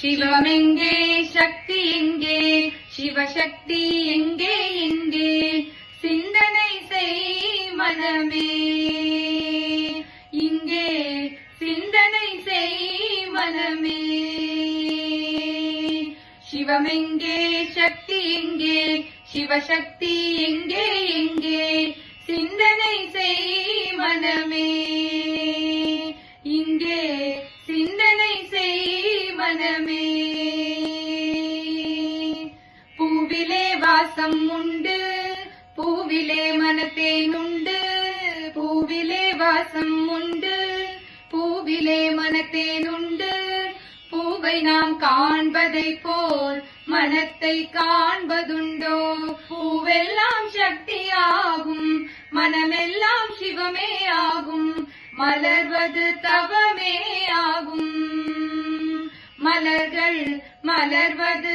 சிவமெங்கே சக்தி எங்கே, சிவசக்தி எங்கே எங்கே, சிந்தனை செய் மனமே இங்கே, சிந்தனை செய் மனமே. சிவமெங்கே சக்தி எங்கே, சிவசக்தி எங்கே எங்கே, சிந்தனை செய் மனமே இங்கே, சிந்தனை செய் மனமே. பூவிலே வாசம் உண்டு, பூவிலே மனத்தேனுண்டு, பூவிலே வாசம் உண்டு, பூவிலே மனத்தேனுண்டு. பூவை நாம் காண்பதை போல் மனத்தை காண்பதுண்டோ? பூவெல்லாம் சக்தியாகும், மனமெல்லாம் சிவமே ஆகும், மலர்வது தவமே ஆகும். மலர்கள் மலர்வது